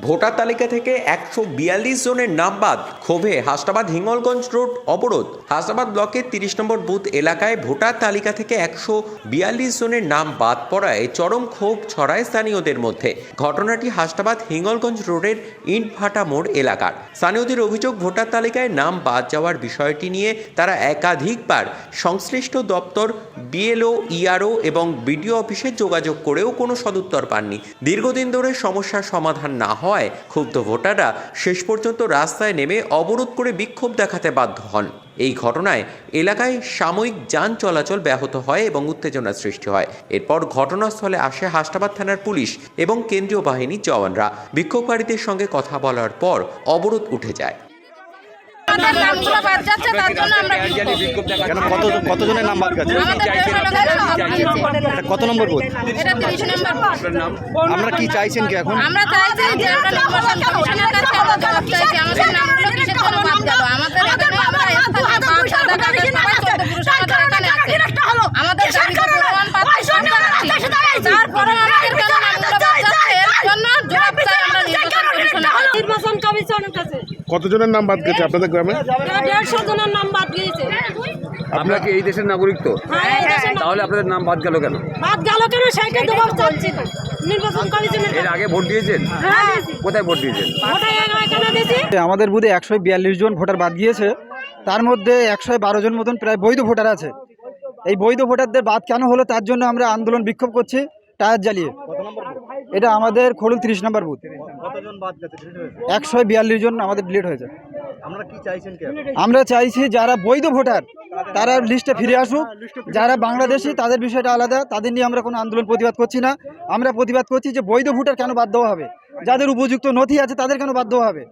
Voter তালিকা থেকে 142 জনের নাম বাদ, ক্ষোভে হাসনাবাদ হিঙ্গলগঞ্জ রোড অবরোধ। হাসনাবাদ ব্লকের 30 নম্বর বুথ এলাকায় ভোটার তালিকা থেকে 142 জনের নাম বাদ পড়ায় চরম ক্ষোভ ছড়ায় স্থানীয়দের মধ্যে। ঘটনাটি হাসনাবাদ হিঙ্গলগঞ্জ রোডের ইটভাটা মোড় এলাকার। স্থানীয়দের অভিযোগ, ভোটার তালিকায় নাম বাদ যাওয়ার বিষয়টি নিয়ে তারা একাধিকবার সংশ্লিষ্ট দপ্তর, বিএলও, ইআরও এবং বিডিও অফিসে যোগাযোগ করেও কোনো সদুত্তর পাননি। দীর্ঘদিন ধরে সমস্যার সমাধান না হওয়ায় ক্ষুব্ধ ভোটাররা শেষ পর্যন্ত রাস্তায় নেমে অবরোধ করে বিক্ষোভ দেখাতে বাধ্য হন। এই ঘটনায় এলাকায় সাময়িক যান চলাচল ব্যাহত হয় এবং উত্তেজনা সৃষ্টি হয়। এরপর ঘটনাস্থলে আসে হাসনাবাদ থানার পুলিশ এবং কেন্দ্রীয় বাহিনীর জওয়ানরা। বিক্ষোভকারীদের সঙ্গে কথা বলার পর অবরোধ উঠে যায়। কতজনের নাম বাদ গেছে? কত নম্বর বুথ? আমরা কি চাইছেন কি এখন? আমরা চাইছি যে আমরা নির্বাচন কমিশনের কাছে আমরা জবাব চাইছি। আমাদের নামগুলো কিসের জন্য বাদ গেল? আমাদের এখানে আমরা স্থানীয় বাপ দাদা কাকা সবাই 14 পুরুষ আমাদের এখানে আছে। আমাদের দাবি প্রমাণ পাচ্ছি আমরা আছি। তারপরে আমাদের কেন নামগুলো বাদ যাচ্ছে এর জন্য জবাব চাই আমরা নির্বাচন কমিশনের কাছে। কতজনের নাম বাদ গেছে আপনাদের গ্রামে? 150 জনের নাম বাদ গিয়েছে। আপনারা কি এই দেশের নাগরিক তো? তাহলে আপনাদের নাম বাদ গেল কেন? বাদ গেল কেন সেইটা জবাব চাচ্ছি তো। নির্বাচন কমিশনের এর আগে ভোট দিয়েছেন? হ্যাঁ, কোথায় ভোট দিয়েছেন? ওটাই এখানে দিয়েছি। আমাদের বুথে 142 জন ভোটার বাদ গিয়েছে। তার মধ্যে 112 জন মতন প্রায় বৈধ ভোটার আছে। এই বৈধ ভোটারদের বাদ কেন হলো তার জন্য আমরা আন্দোলন বিক্ষোভ করছি টায়ার জ্বালিয়ে। এটা আমাদের খোলুল 30 নম্বর বুথ। 142 জন আমাদের ডিলিট হয়েছে। আমরা চাইছি যারা বৈধ ভোটার তারা লিস্টে ফিরে আসুক। যারা বাংলাদেশি তাদের বিষয়টা আলাদা, তাদের নিয়ে আমরা কোনো আন্দোলন প্রতিবাদ করছি না। আমরা প্রতিবাদ করছি যে বৈধ ভোটার কেন বাদ দেওয়া হবে, যাদের উপযুক্ত নথি আছে তাদের কেন বাদ দেওয়া হবে।